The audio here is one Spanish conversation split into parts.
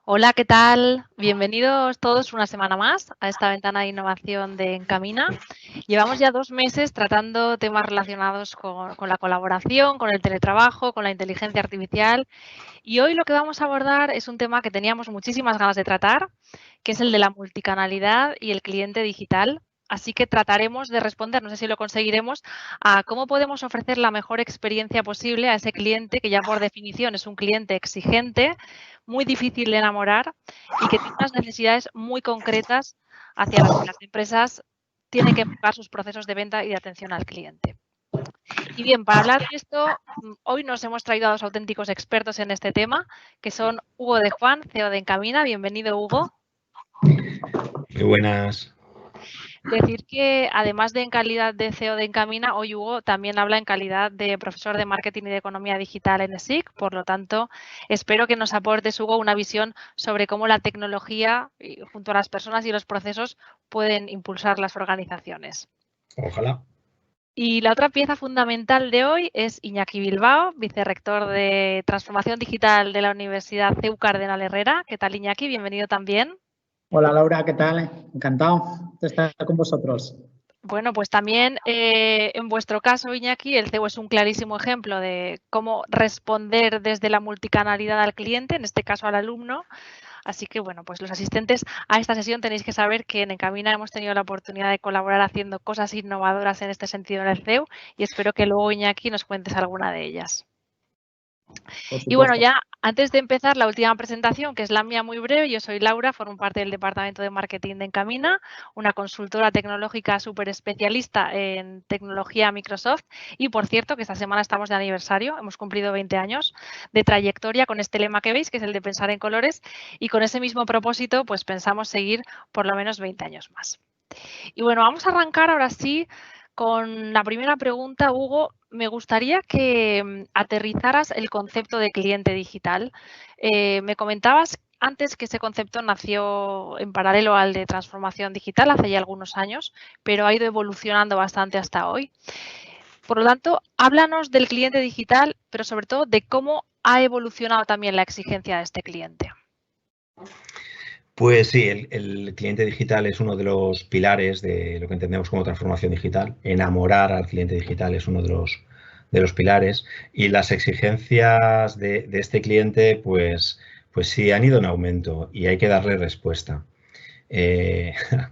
Hola, ¿qué tal? Bienvenidos todos una semana más a esta ventana de innovación de Encamina. Llevamos ya 2 meses tratando temas relacionados con la colaboración, con el teletrabajo, con la inteligencia artificial y hoy lo que vamos a abordar es un tema que teníamos muchísimas ganas de tratar, que es el de la multicanalidad y el cliente digital. Así que trataremos de responder, no sé si lo conseguiremos, a cómo podemos ofrecer la mejor experiencia posible a ese cliente que ya por definición es un cliente exigente, muy difícil de enamorar y que tiene unas necesidades muy concretas hacia las que las empresas tienen que enfocar sus procesos de venta y de atención al cliente. Y bien, para hablar de esto, hoy nos hemos traído a dos auténticos expertos en este tema, que son Hugo de Juan, CEO de Encamina. Bienvenido, Hugo. Muy buenas. Decir que además de en calidad de CEO de Encamina, hoy Hugo también habla en calidad de profesor de marketing y de economía digital en ESIC. Por lo tanto, espero que nos aportes, Hugo, una visión sobre cómo la tecnología, junto a las personas y los procesos, pueden impulsar las organizaciones. Ojalá. Y la otra pieza fundamental de hoy es Iñaki Bilbao, vicerrector de Transformación Digital de la Universidad CEU Cardenal Herrera. ¿Qué tal, Iñaki? Bienvenido también. Hola Laura, ¿qué tal? Encantado de estar con vosotros. Bueno, pues también en vuestro caso, Iñaki, el CEU es un clarísimo ejemplo de cómo responder desde la multicanalidad al cliente, en este caso al alumno. Así que, bueno, pues los asistentes a esta sesión tenéis que saber que en Encamina hemos tenido la oportunidad de colaborar haciendo cosas innovadoras en este sentido en el CEU y espero que luego, Iñaki, nos cuentes alguna de ellas. Por Y bueno, supuesto. ya antes de empezar la última presentación, que es la mía muy breve, yo soy Laura, formo parte del Departamento de Marketing de Encamina, una consultora tecnológica súper especialista en tecnología Microsoft. Y por cierto, que esta semana estamos de aniversario, hemos cumplido 20 años de trayectoria con este lema que veis, que es el de pensar en colores, y con ese mismo propósito, pues pensamos seguir por lo menos 20 años más. Y bueno, vamos a arrancar ahora sí con la primera pregunta, Hugo. Me gustaría que aterrizaras el concepto de cliente digital. Me comentabas antes que ese concepto nació en paralelo al de transformación digital hace ya algunos años, pero ha ido evolucionando bastante hasta hoy. Por lo tanto, háblanos del cliente digital, pero sobre todo de cómo ha evolucionado también la exigencia de este cliente. Pues sí, el cliente digital es uno de los pilares de lo que entendemos como transformación digital. Enamorar al cliente digital es uno de los pilares y las exigencias de este cliente, pues sí, han ido en aumento y hay que darle respuesta.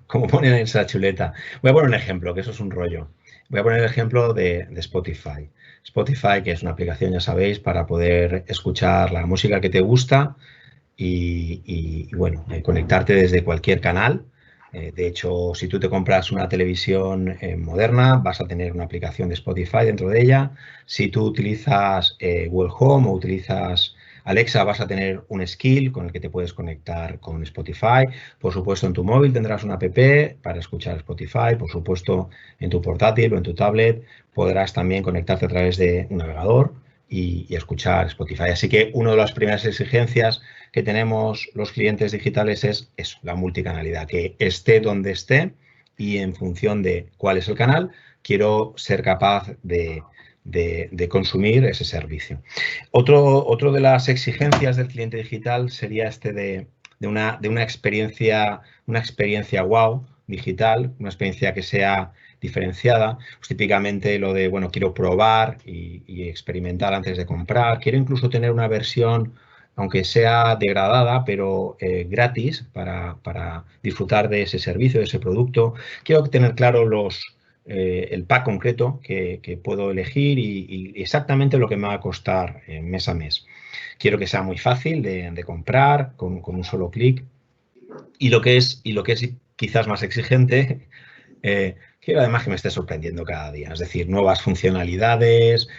Como ponen en esa chuleta. Voy a poner un ejemplo, que eso es un rollo. Voy a poner el ejemplo de Spotify. Spotify, que es una aplicación, ya sabéis, para poder escuchar la música que te gusta y bueno, conectarte desde cualquier canal. De hecho, si tú te compras una televisión moderna, vas a tener una aplicación de Spotify dentro de ella. Si tú utilizas Google Home o utilizas Alexa, vas a tener un skill con el que te puedes conectar con Spotify. Por supuesto, en tu móvil tendrás una app para escuchar Spotify. Por supuesto, en tu portátil o en tu tablet podrás también conectarte a través de un navegador y escuchar Spotify. Así que una de las primeras exigencias que tenemos los clientes digitales es eso, la multicanalidad, que esté donde esté y en función de cuál es el canal, quiero ser capaz de consumir ese servicio. Otro de las exigencias del cliente digital sería este de una experiencia wow digital, una experiencia que sea diferenciada. Pues típicamente lo de, bueno, quiero probar y experimentar antes de comprar. Quiero incluso tener una versión, aunque sea degradada, pero gratis para disfrutar de ese servicio, de ese producto. Quiero tener claro el pack concreto que puedo elegir y exactamente lo que me va a costar mes a mes. Quiero que sea muy fácil de comprar con un solo clic. Y lo que es quizás más exigente, quiero además que me esté sorprendiendo cada día. Es decir, nuevas funcionalidades.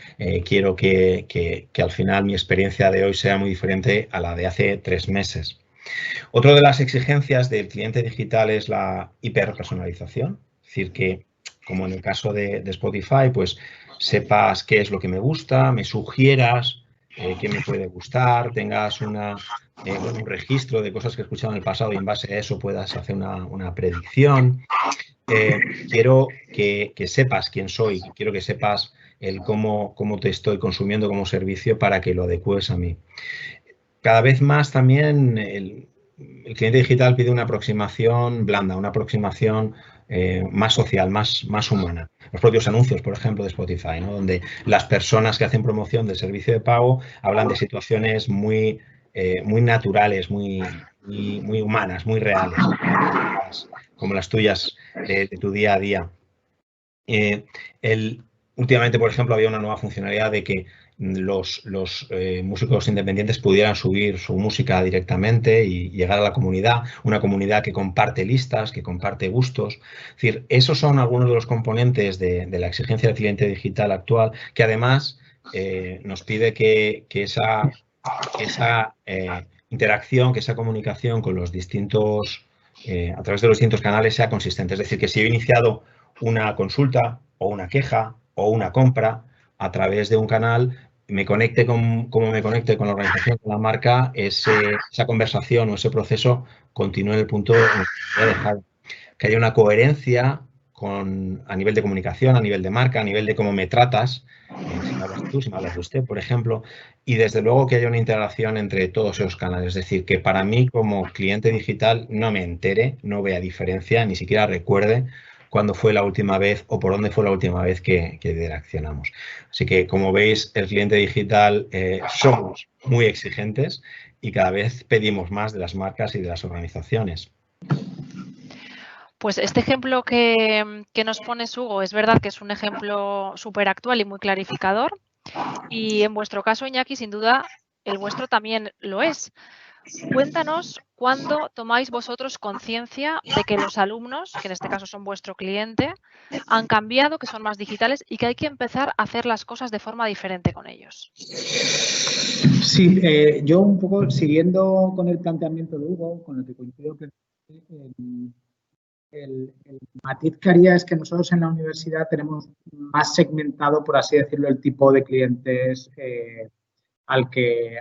Quiero que al final mi experiencia de hoy sea muy diferente a la de hace 3 meses. Otra de las exigencias del cliente digital es la hiperpersonalización. Es decir, que como en el caso de Spotify, pues sepas qué es lo que me gusta, me sugieras qué me puede gustar, tengas un registro de cosas que he escuchado en el pasado y en base a eso puedas hacer una predicción. Quiero que sepas quién soy, quiero que sepas cómo te estoy consumiendo como servicio para que lo adecues a mí. cada vez más también el cliente digital pide una aproximación blanda, una aproximación más social, más humana. Los propios anuncios, por ejemplo, de Spotify, ¿no? Donde las personas que hacen promoción del servicio de pago hablan de situaciones muy naturales, muy humanas, muy reales, como las tuyas de tu día a día. Últimamente, por ejemplo, había una nueva funcionalidad de que los músicos independientes pudieran subir su música directamente y llegar a la comunidad, una comunidad que comparte listas, que comparte gustos. Es decir, esos son algunos de los componentes de la exigencia del cliente digital actual, que además nos pide que esa interacción, que esa comunicación con los distintos, a través de los distintos canales sea consistente. Es decir, que si he iniciado una consulta o una queja o una compra a través de un canal, me conecte como me conecte con la organización, con la marca, esa conversación o ese proceso continúe en el punto en el que he dejado. Que haya una coherencia a nivel de comunicación, a nivel de marca, a nivel de cómo me tratas, si me hablas tú, si me hablas de usted, por ejemplo, y desde luego que haya una integración entre todos esos canales. Es decir, que para mí como cliente digital no me entere, no vea diferencia, ni siquiera recuerde cuándo fue la última vez o por dónde fue la última vez que interaccionamos. Así que, como veis, el cliente digital somos muy exigentes y cada vez pedimos más de las marcas y de las organizaciones. Pues este ejemplo que nos pones, Hugo, es verdad que es un ejemplo súper actual y muy clarificador. Y en vuestro caso, Iñaki, sin duda, el vuestro también lo es. Cuéntanos cuándo tomáis vosotros conciencia de que los alumnos, que en este caso son vuestro cliente, han cambiado, que son más digitales y que hay que empezar a hacer las cosas de forma diferente con ellos. Sí, yo un poco siguiendo con el planteamiento de Hugo, con el que coincido que el matiz que haría es que nosotros en la universidad tenemos más segmentado, por así decirlo, el tipo de clientes al que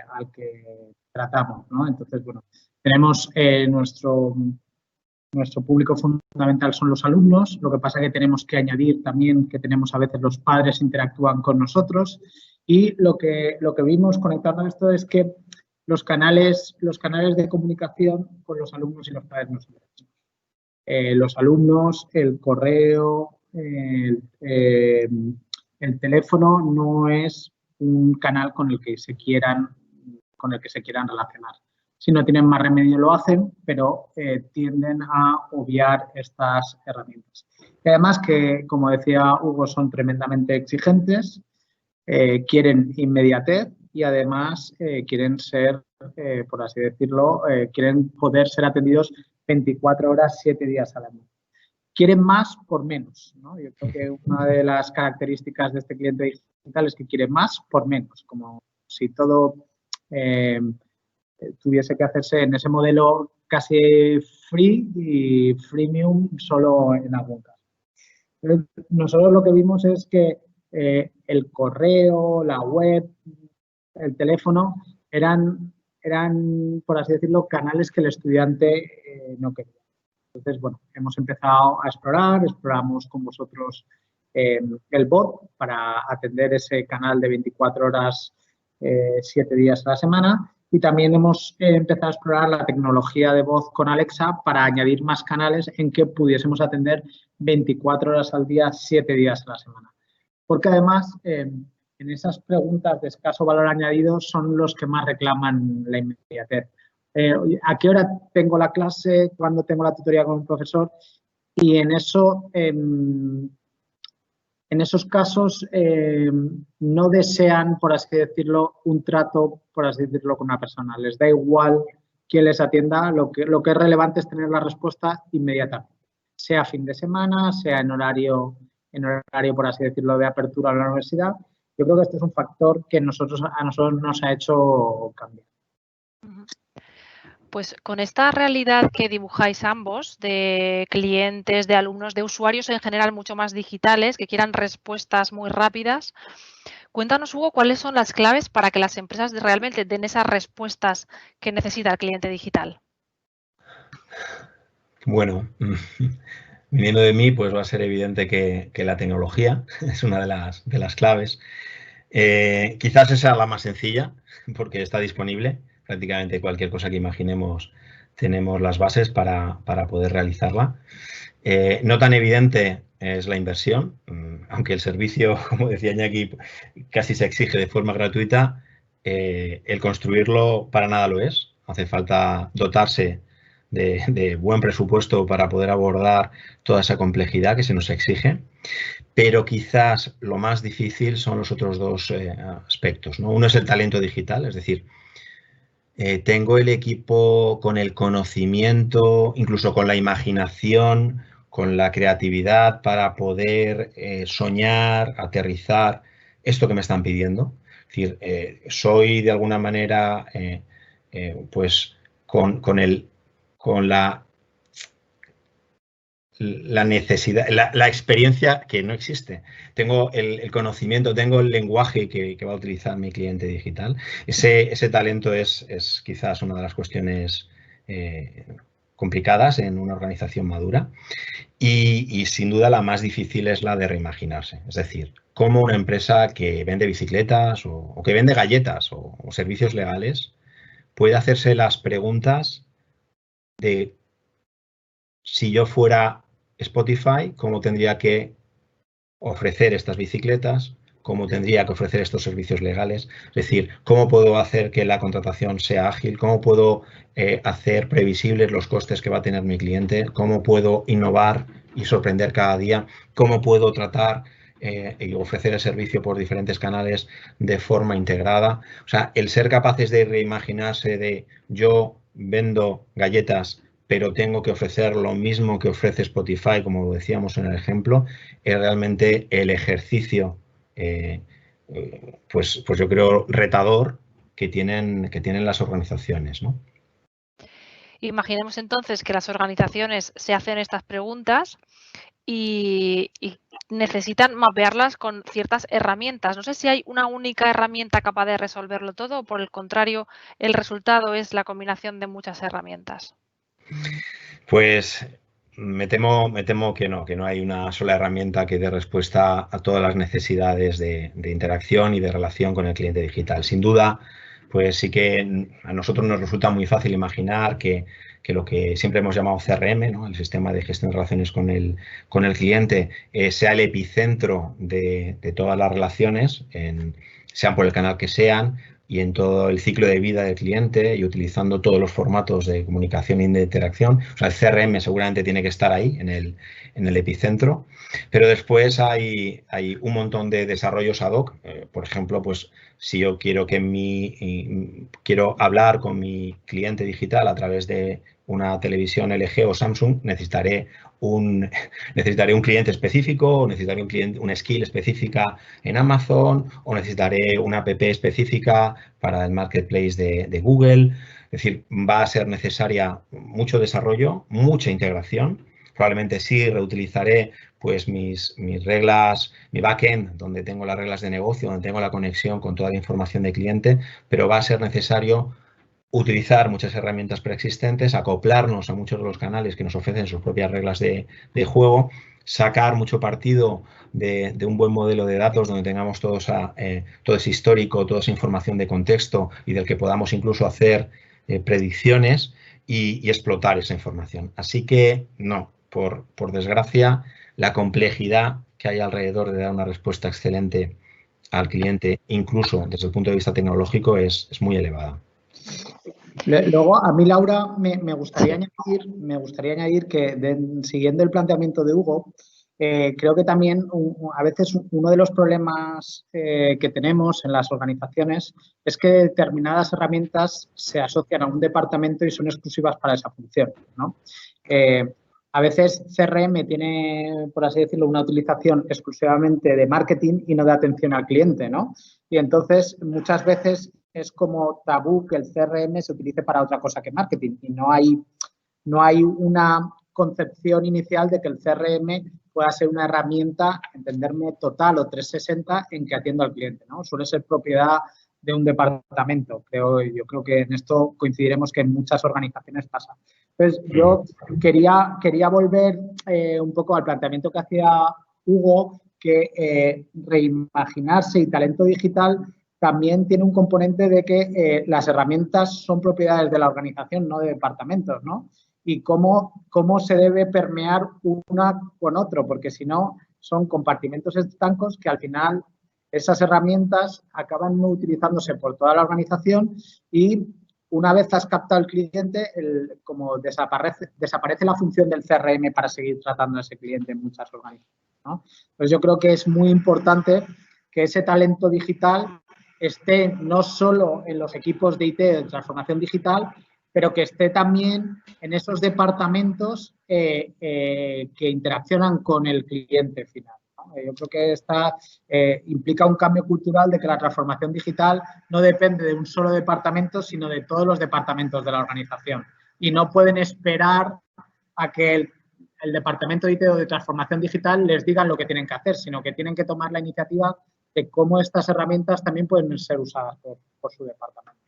tratamos, ¿no? Entonces, bueno, tenemos nuestro público fundamental son los alumnos, lo que pasa es que tenemos que añadir también que tenemos a veces los padres interactúan con nosotros y lo que vimos conectando a esto es que los canales de comunicación con los alumnos y los padres no son los mismos. Los alumnos, el correo, el teléfono no es un canal con el que se quieran relacionar. Si no tienen más remedio lo hacen, pero tienden a obviar estas herramientas. Y además que, como decía Hugo, son tremendamente exigentes, quieren inmediatez y además quieren ser, por así decirlo, quieren poder ser atendidos 24 horas, 7 días al año. Quieren más por menos, ¿no? Yo creo que una de las características de este cliente digital es que quiere más por menos, como si todo tuviese que hacerse en ese modelo casi free y freemium solo en algún caso. Entonces, nosotros lo que vimos es que el correo, la web, el teléfono eran, por así decirlo, canales que el estudiante no quería. Entonces, bueno, hemos empezado a exploramos con vosotros el bot para atender ese canal de 24 horas, 7 días a la semana. Y también hemos empezado a explorar la tecnología de voz con Alexa para añadir más canales en que pudiésemos atender 24 horas al día, 7 días a la semana. Porque además, en esas preguntas de escaso valor añadido son los que más reclaman la inmediatez. ¿A qué hora tengo la clase? ¿Cuándo tengo la tutoría con el profesor? Y en eso, en esos casos, no desean, por así decirlo, un trato, por así decirlo, con una persona. Les da igual quién les atienda. Lo que es relevante es tener la respuesta inmediatamente. Sea fin de semana, sea en horario, por así decirlo, de apertura a la universidad. Yo creo que este es un factor que a nosotros nos ha hecho cambiar. Pues con esta realidad que dibujáis ambos de clientes, de alumnos, de usuarios en general mucho más digitales, que quieran respuestas muy rápidas, cuéntanos, Hugo, cuáles son las claves para que las empresas realmente den esas respuestas que necesita el cliente digital. Bueno, viniendo de mí, pues va a ser evidente que la tecnología es una de las claves. Quizás esa sea la más sencilla, porque está disponible prácticamente cualquier cosa que imaginemos tenemos las bases para poder realizarla. No tan evidente es la inversión, aunque el servicio, como decía Iñaki, casi se exige de forma gratuita, el construirlo para nada lo es. Hace falta dotarse de buen presupuesto para poder abordar toda esa complejidad que se nos exige, pero quizás lo más difícil son los otros dos aspectos, ¿no? Uno es el talento digital, es decir, tengo el equipo con el conocimiento, incluso con la imaginación, con la creatividad para poder soñar, aterrizar esto que me están pidiendo. Es decir, soy de alguna manera, pues, con la necesidad, la experiencia que no existe. Tengo el conocimiento, tengo el lenguaje que va a utilizar mi cliente digital. Ese talento es quizás una de las cuestiones complicadas en una organización madura y sin duda la más difícil es la de reimaginarse. Es decir, cómo una empresa que vende bicicletas o que vende galletas o servicios legales puede hacerse las preguntas de si yo fuera Spotify, cómo tendría que ofrecer estas bicicletas, cómo tendría que ofrecer estos servicios legales, es decir, cómo puedo hacer que la contratación sea ágil, cómo puedo hacer previsibles los costes que va a tener mi cliente, cómo puedo innovar y sorprender cada día, cómo puedo tratar y ofrecer el servicio por diferentes canales de forma integrada. O sea, el ser capaces de reimaginarse de yo vendo galletas pero tengo que ofrecer lo mismo que ofrece Spotify, como decíamos en el ejemplo, es realmente el ejercicio, pues yo creo, retador que tienen las organizaciones, ¿no? Imaginemos entonces que las organizaciones se hacen estas preguntas y necesitan mapearlas con ciertas herramientas. No sé si hay una única herramienta capaz de resolverlo todo o, por el contrario, el resultado es la combinación de muchas herramientas. Pues me temo que no hay una sola herramienta que dé respuesta a todas las necesidades de interacción y de relación con el cliente digital. Sin duda, pues sí que a nosotros nos resulta muy fácil imaginar que lo que siempre hemos llamado CRM, ¿no? El sistema de gestión de relaciones con el cliente, sea el epicentro de todas las relaciones, sean por el canal que sean, y en todo el ciclo de vida del cliente y utilizando todos los formatos de comunicación y de interacción. O sea, el CRM seguramente tiene que estar ahí, en el epicentro, pero después hay un montón de desarrollos ad hoc. Por ejemplo, pues si yo quiero quiero hablar con mi cliente digital a través de una televisión LG o Samsung, necesitaré un cliente específico, o necesitaré una skill específica en Amazon, o necesitaré una app específica para el marketplace de Google. Es decir, va a ser necesaria mucho desarrollo, mucha integración. Probablemente sí reutilizaré pues mis reglas, mi backend, donde tengo las reglas de negocio, donde tengo la conexión con toda la información de cliente, pero va a ser necesario utilizar muchas herramientas preexistentes, acoplarnos a muchos de los canales que nos ofrecen sus propias reglas de juego, sacar mucho partido de un buen modelo de datos donde tengamos todo ese histórico, toda esa información de contexto y del que podamos incluso hacer predicciones y explotar esa información. Así que no, por desgracia, la complejidad que hay alrededor de dar una respuesta excelente al cliente, incluso desde el punto de vista tecnológico, es muy elevada. Luego, a mí, Laura, me gustaría añadir que, siguiendo el planteamiento de Hugo, creo que también a veces uno de los problemas que tenemos en las organizaciones es que determinadas herramientas se asocian a un departamento y son exclusivas para esa función, ¿no? A veces CRM tiene, por así decirlo, una utilización exclusivamente de marketing y no de atención al cliente, ¿no? Y entonces, muchas veces es como tabú que el CRM se utilice para otra cosa que marketing y no hay una concepción inicial de que el CRM pueda ser una herramienta, entenderme, total o 360 en que atienda al cliente, ¿no? Suele ser propiedad de un departamento. Yo creo que en esto coincidiremos que en muchas organizaciones pasa. Entonces, yo quería volver un poco al planteamiento que hacía Hugo, que reimaginarse y talento digital también tiene un componente de que las herramientas son propiedades de la organización, no de departamentos, ¿no? Y cómo se debe permear una con otro, porque si no son compartimentos estancos que al final esas herramientas acaban no utilizándose por toda la organización y una vez has captado al cliente, como desaparece la función del CRM para seguir tratando a ese cliente en muchas organizaciones, ¿no? Pues yo creo que es muy importante que ese talento digital esté no solo en los equipos de IT de transformación digital, pero que esté también en esos departamentos que interaccionan con el cliente final, ¿no? Yo creo que implica un cambio cultural de que la transformación digital no depende de un solo departamento, sino de todos los departamentos de la organización. Y no pueden esperar a que el departamento de IT o de transformación digital les digan lo que tienen que hacer, sino que tienen que tomar la iniciativa de cómo estas herramientas también pueden ser usadas por su departamento.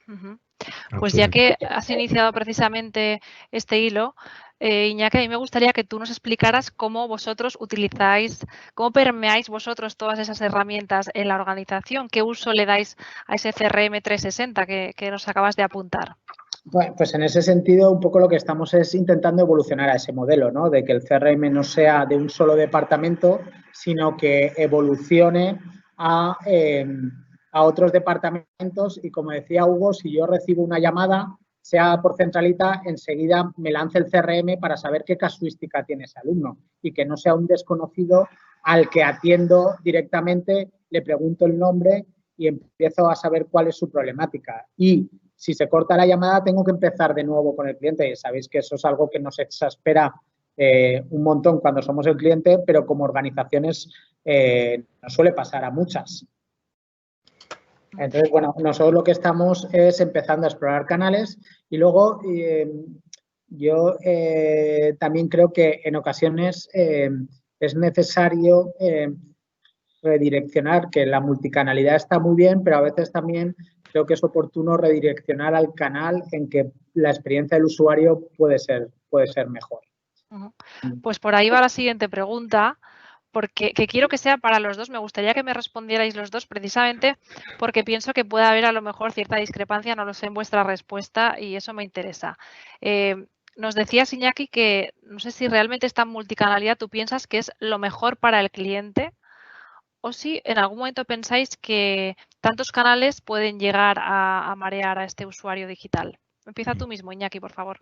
Pues ya que has iniciado precisamente este hilo, Iñaki, a mí me gustaría que tú nos explicaras cómo vosotros utilizáis, cómo permeáis vosotros todas esas herramientas en la organización, qué uso le dais a ese CRM 360 que nos acabas de apuntar. Pues en ese sentido, un poco lo que estamos es intentando evolucionar a ese modelo, ¿no? De que el CRM no sea de un solo departamento, sino que evolucione a otros departamentos y, como decía Hugo, si yo recibo una llamada, sea por centralita, enseguida me lance el CRM para saber qué casuística tiene ese alumno y que no sea un desconocido al que atiendo directamente, le pregunto el nombre y empiezo a saber cuál es su problemática. Y si se corta la llamada, tengo que empezar de nuevo con el cliente. Y sabéis que eso es algo que nos exaspera un montón cuando somos el cliente, pero como organizaciones nos suele pasar a muchas. Entonces, bueno, nosotros lo que estamos es empezando a explorar canales y luego yo también creo que en ocasiones es necesario redireccionar, que la multicanalidad está muy bien, pero a veces también creo que es oportuno redireccionar al canal en que la experiencia del usuario puede ser mejor. Pues por ahí va la siguiente pregunta, porque quiero que sea para los dos. Me gustaría que me respondierais los dos precisamente porque pienso que puede haber a lo mejor cierta discrepancia, no lo sé, en vuestra respuesta y eso me interesa. Nos decías, Iñaki, que no sé si realmente esta multicanalidad tú piensas que es lo mejor para el cliente o si en algún momento pensáis que tantos canales pueden llegar a marear a este usuario digital. Empieza tú mismo, Iñaki, por favor.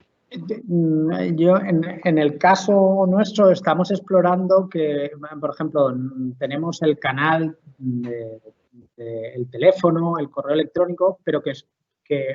Yo, en el caso nuestro, estamos explorando que, por ejemplo, tenemos el canal del teléfono, el correo electrónico, pero que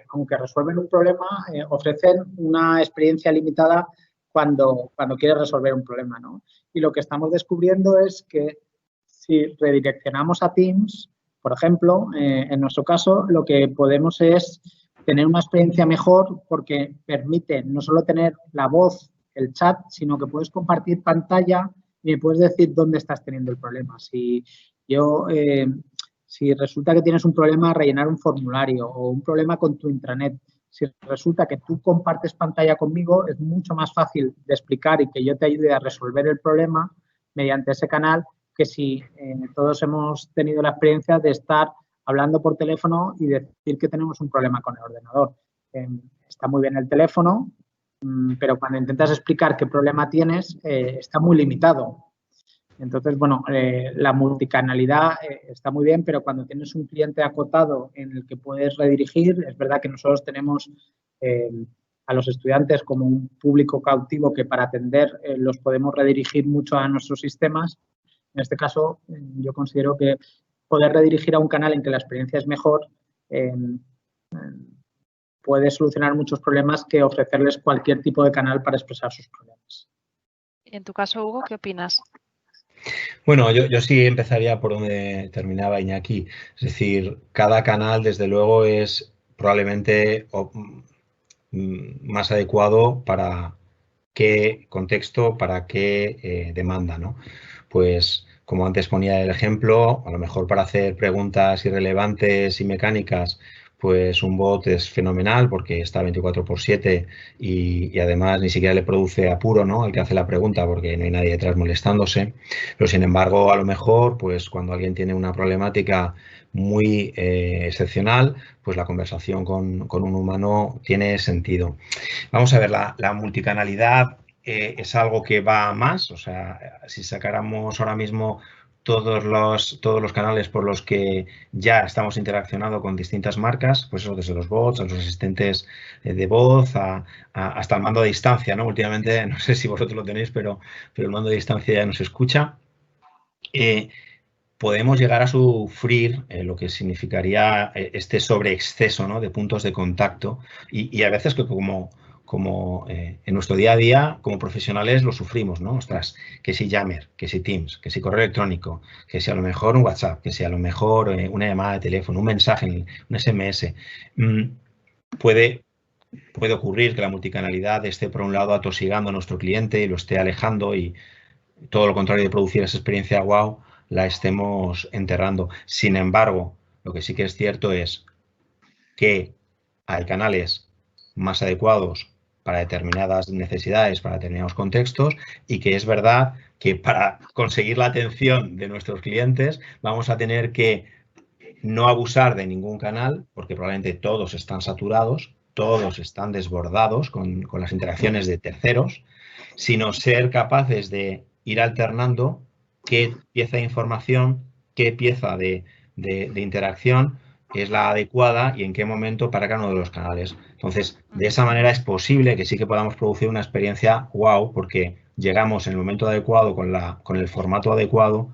aunque resuelven un problema, ofrecen una experiencia limitada cuando quieres resolver un problema, ¿no? Y lo que estamos descubriendo es que si redireccionamos a Teams, por ejemplo, en nuestro caso, lo que podemos es tener una experiencia mejor porque permite no solo tener la voz, el chat, sino que puedes compartir pantalla y me puedes decir dónde estás teniendo el problema. Si resulta que tienes un problema, rellenar un formulario o un problema con tu intranet, si resulta que tú compartes pantalla conmigo, es mucho más fácil de explicar y que yo te ayude a resolver el problema mediante ese canal que si todos hemos tenido la experiencia de estar hablando por teléfono y decir que tenemos un problema con el ordenador. Está muy bien el teléfono, pero cuando intentas explicar qué problema tienes, está muy limitado. Entonces, bueno, la multicanalidad está muy bien, pero cuando tienes un cliente acotado en el que puedes redirigir, es verdad que nosotros tenemos a los estudiantes como un público cautivo que para atender los podemos redirigir mucho a nuestros sistemas. En este caso, yo considero que poder redirigir a un canal en que la experiencia es mejor puede solucionar muchos problemas que ofrecerles cualquier tipo de canal para expresar sus problemas. Y en tu caso, Hugo, ¿qué opinas? Bueno, yo sí empezaría por donde terminaba Iñaki. Es decir, cada canal, desde luego, es probablemente más adecuado para qué contexto, para qué demanda, ¿no? Pues, como antes ponía el ejemplo, a lo mejor para hacer preguntas irrelevantes y mecánicas, pues un bot es fenomenal porque está 24/7 y además ni siquiera le produce apuro, ¿no?, al que hace la pregunta porque no hay nadie detrás molestándose. Pero sin embargo, a lo mejor, pues cuando alguien tiene una problemática muy excepcional, pues la conversación con un humano tiene sentido. Vamos a ver, la multicanalidad es algo que va a más, o sea, si sacáramos ahora mismo todos los canales por los que ya estamos interaccionando con distintas marcas, pues eso, desde los bots, a los asistentes de voz, hasta el mando a distancia, ¿no? Últimamente, no sé si vosotros lo tenéis, pero el mando a distancia ya nos escucha. Podemos llegar a sufrir lo que significaría este sobreexceso, ¿no?, de puntos de contacto y a veces que como en nuestro día a día como profesionales lo sufrimos, ¿no? Ostras, que si Yammer, que si Teams, que si correo electrónico, que si a lo mejor un WhatsApp, que si a lo mejor una llamada de teléfono, un mensaje, un SMS. Puede ocurrir que la multicanalidad esté por un lado atosigando a nuestro cliente y lo esté alejando, y todo lo contrario de producir esa experiencia wow, la estemos enterrando. Sin embargo, lo que sí que es cierto es que hay canales más adecuados para determinadas necesidades, para determinados contextos, y que es verdad que para conseguir la atención de nuestros clientes vamos a tener que no abusar de ningún canal, porque probablemente todos están saturados, todos están desbordados con las interacciones de terceros, sino ser capaces de ir alternando qué pieza de información, qué pieza de interacción es la adecuada y en qué momento para cada uno de los canales. Entonces, de esa manera es posible que sí que podamos producir una experiencia wow, porque llegamos en el momento adecuado, con el formato adecuado,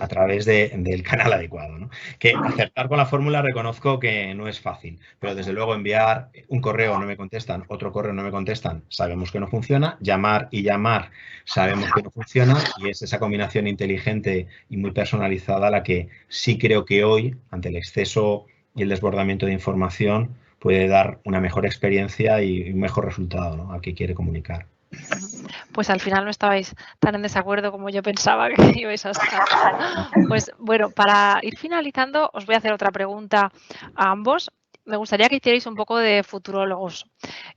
a través del canal adecuado, ¿no? Que acertar con la fórmula reconozco que no es fácil, pero desde luego enviar un correo no me contestan, otro correo no me contestan, sabemos que no funciona, llamar y llamar sabemos que no funciona, y es esa combinación inteligente y muy personalizada la que sí creo que hoy, ante el exceso y el desbordamiento de información, puede dar una mejor experiencia y un mejor resultado, ¿no?, al que quiere comunicar. Pues al final no estabais tan en desacuerdo como yo pensaba que ibais a estar. Pues bueno, para ir finalizando, os voy a hacer otra pregunta a ambos. Me gustaría que hicierais un poco de futurólogos.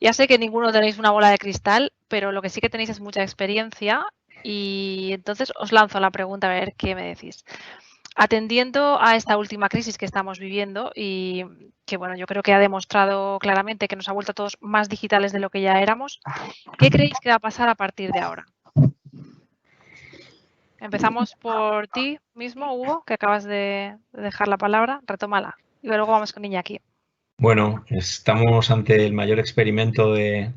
Ya sé que ninguno tenéis una bola de cristal, pero lo que sí que tenéis es mucha experiencia, y entonces os lanzo la pregunta a ver qué me decís. Atendiendo a esta última crisis que estamos viviendo y que, bueno, yo creo que ha demostrado claramente que nos ha vuelto a todos más digitales de lo que ya éramos, ¿qué creéis que va a pasar a partir de ahora? Empezamos por ti mismo, Hugo, que acabas de dejar la palabra. Retómala. Y luego vamos con Iñaki. Bueno, estamos ante el mayor experimento de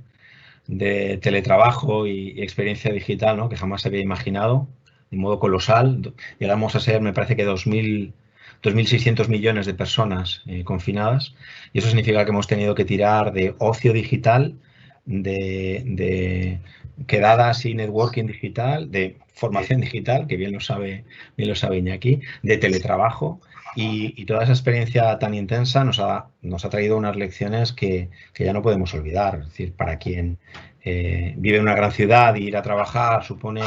teletrabajo y experiencia digital, ¿no?, que jamás se había imaginado, de modo colosal. Llegamos a ser, me parece que 2.600 millones de personas confinadas, y eso significa que hemos tenido que tirar de ocio digital, de quedadas y networking digital, de formación digital, que bien lo sabe Iñaki, de teletrabajo, y toda esa experiencia tan intensa nos ha traído unas lecciones que ya no podemos olvidar. Es decir, para quien vive en una gran ciudad y ir a trabajar supone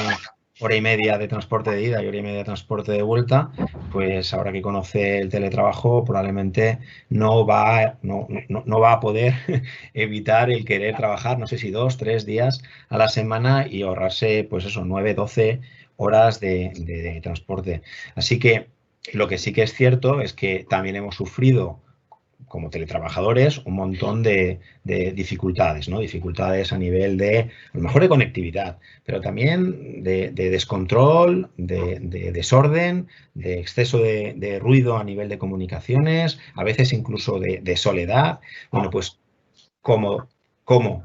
hora y media de transporte de ida y hora y media de transporte de vuelta, pues ahora que conoce el teletrabajo probablemente no va a poder evitar el querer trabajar, no sé si 2, 3 días a la semana y ahorrarse, pues eso, 9, 12 horas de transporte. Así que lo que sí que es cierto es que también hemos sufrido como teletrabajadores un montón de dificultades, ¿no? Dificultades a nivel a lo mejor de conectividad, pero también de descontrol, de desorden, de exceso de ruido a nivel de comunicaciones, a veces incluso de soledad. Bueno, pues como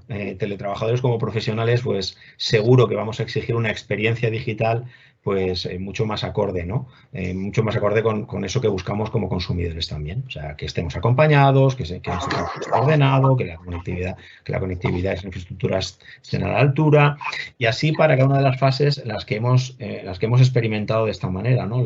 teletrabajadores, como profesionales, pues seguro que vamos a exigir una experiencia digital pues mucho más acorde, ¿no? Mucho más acorde con eso que buscamos como consumidores también. O sea, que estemos acompañados, que nuestro trabajo esté ordenado, que la conectividad y las infraestructuras estén a la altura, y así para cada una de las fases en las que hemos experimentado de esta manera, ¿no?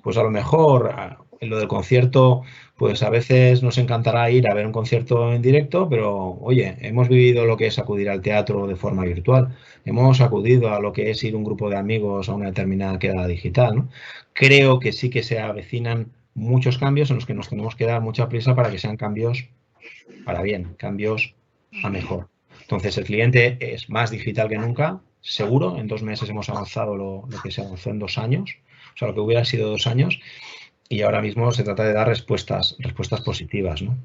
Pues a lo mejor en lo del concierto, pues a veces nos encantará ir a ver un concierto en directo, pero oye, hemos vivido lo que es acudir al teatro de forma virtual, hemos acudido a lo que es ir un grupo de amigos a una determinada quedada digital, ¿no? Creo que sí que se avecinan muchos cambios en los que nos tenemos que dar mucha prisa para que sean cambios para bien, cambios a mejor. Entonces el cliente es más digital que nunca, seguro. En 2 meses hemos avanzado lo que se avanzó en 2 años, o sea, lo que hubiera sido 2 años. y ahora mismo se trata de dar respuestas positivas, ¿no?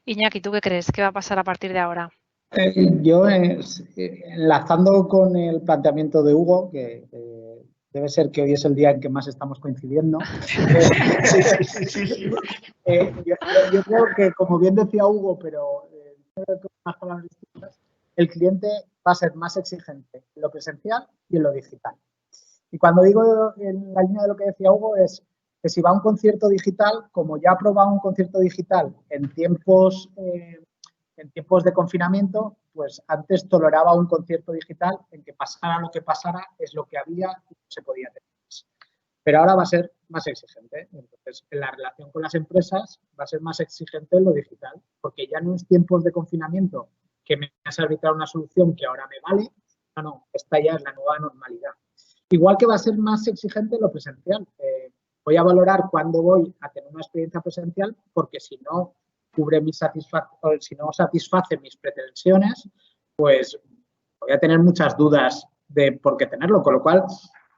Iñaki, ¿tú qué crees? ¿Qué va a pasar a partir de ahora? Yo, enlazando con el planteamiento de Hugo, que debe ser que hoy es el día en que más estamos coincidiendo, yo creo que, como bien decía Hugo, pero con unas palabras distintas, el cliente va a ser más exigente en lo presencial y en lo digital. Y cuando digo en la línea de lo que decía Hugo es que si va a un concierto digital, como ya ha probado un concierto digital en tiempos de confinamiento, pues antes toleraba un concierto digital en que pasara lo que pasara, es lo que había y no se podía tener más. Pero ahora va a ser más exigente. Entonces, en la relación con las empresas va a ser más exigente en lo digital, porque ya no es tiempos de confinamiento que me has arbitrado una solución que ahora me vale. No, esta ya es la nueva normalidad. Igual que va a ser más exigente en lo presencial. Voy a valorar cuándo voy a tener una experiencia presencial, porque si no cubre si no satisface mis pretensiones, pues voy a tener muchas dudas de por qué tenerlo. Con lo cual,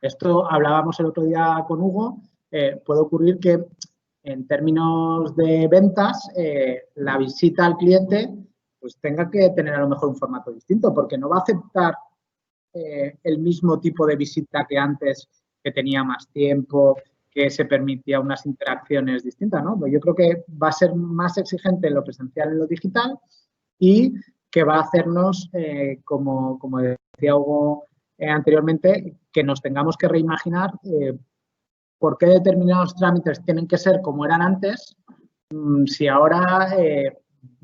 esto hablábamos el otro día con Hugo, puede ocurrir que en términos de ventas, la visita al cliente pues tenga que tener a lo mejor un formato distinto, porque no va a aceptar el mismo tipo de visita que antes, que tenía más tiempo, que se permitía unas interacciones distintas, ¿no? Pues yo creo que va a ser más exigente en lo presencial y en lo digital y que va a hacernos, como decía Hugo anteriormente, que nos tengamos que reimaginar por qué determinados trámites tienen que ser como eran antes, si ahora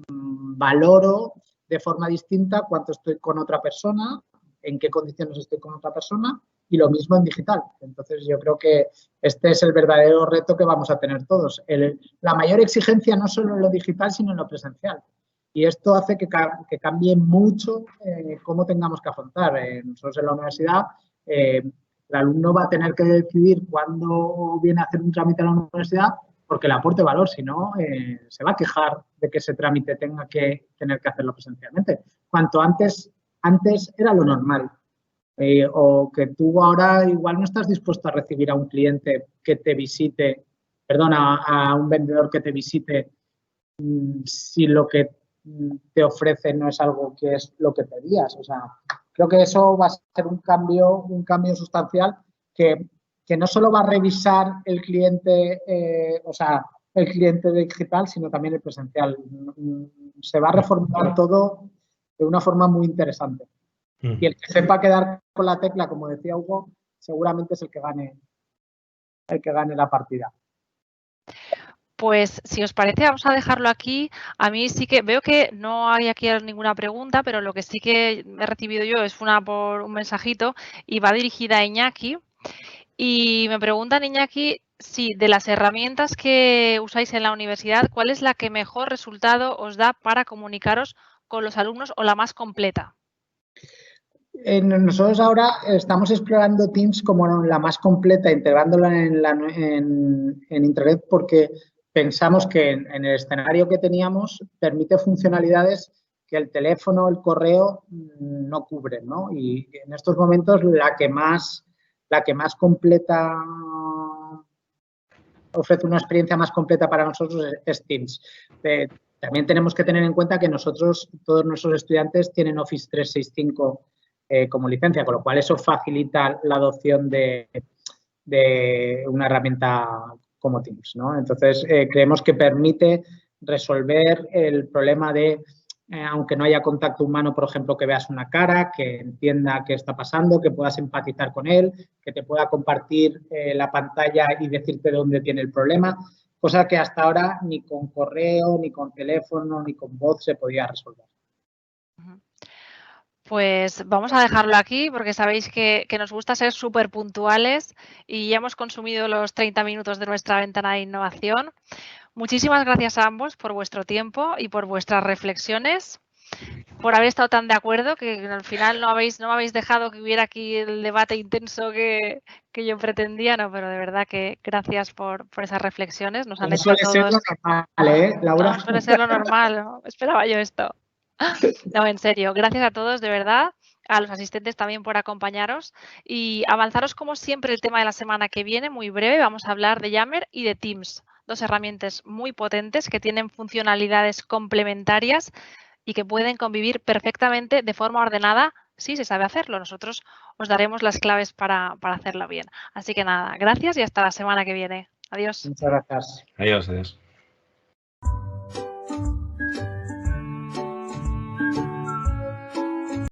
valoro de forma distinta cuánto estoy con otra persona, en qué condiciones estoy con otra persona, y lo mismo en digital. Entonces, yo creo que este es el verdadero reto que vamos a tener todos. La mayor exigencia no solo en lo digital, sino en lo presencial. Y esto hace que cambie mucho cómo tengamos que afrontar. Nosotros en la universidad, el alumno va a tener que decidir cuándo viene a hacer un trámite a la universidad porque le aporte valor, si no, se va a quejar de que ese trámite tenga que tener que hacerlo presencialmente. Cuanto antes era lo normal. O que tú ahora igual no estás dispuesto a recibir a un cliente que te visite, a un vendedor que te visite si lo que te ofrece no es algo que es lo que pedías. O sea, creo que eso va a ser un cambio sustancial que no solo va a revisar el cliente, el cliente digital, sino también el presencial. Se va a reformular todo de una forma muy interesante. Y el que sepa quedar con la tecla, como decía Hugo, seguramente es el que gane la partida. Pues si os parece, vamos a dejarlo aquí. A mí sí que veo que no hay aquí ninguna pregunta, pero lo que sí que he recibido yo es por un mensajito y va dirigida a Iñaki. Y me preguntan, Iñaki, si de las herramientas que usáis en la universidad, ¿cuál es la que mejor resultado os da para comunicaros con los alumnos o la más completa? Nosotros ahora estamos explorando Teams como la más completa, integrándola en Internet, porque pensamos que en el escenario que teníamos permite funcionalidades que el teléfono, el correo no cubren, ¿no? Y en estos momentos la que más completa, ofrece una experiencia más completa para nosotros es Teams. También tenemos que tener en cuenta que todos nuestros estudiantes tienen Office 365 como licencia, con lo cual eso facilita la adopción de una herramienta como Teams, ¿no? Entonces, creemos que permite resolver el problema de, aunque no haya contacto humano, por ejemplo, que veas una cara, que entienda qué está pasando, que puedas empatizar con él, que te pueda compartir la pantalla y decirte dónde tiene el problema, cosa que hasta ahora ni con correo, ni con teléfono, ni con voz se podía resolver. Pues vamos a dejarlo aquí porque sabéis que nos gusta ser súper puntuales y ya hemos consumido los 30 minutos de nuestra ventana de innovación. Muchísimas gracias a ambos por vuestro tiempo y por vuestras reflexiones, por haber estado tan de acuerdo que al final no me habéis dejado que hubiera aquí el debate intenso que yo pretendía, no, pero de verdad que gracias por esas reflexiones. Nos han hecho a todos... Ser lo normal, Laura? No, suele ser lo normal, ¿no? Esperaba yo esto. No, en serio, gracias a todos, de verdad. a los asistentes también por acompañaros y avanzaros como siempre el tema de la semana que viene, muy breve. Vamos a hablar de Yammer y de Teams, dos herramientas muy potentes que tienen funcionalidades complementarias y que pueden convivir perfectamente de forma ordenada si se sabe hacerlo. Nosotros os daremos las claves para hacerlo bien. Así que nada, gracias y hasta la semana que viene. Adiós. Muchas gracias. Adiós, adiós.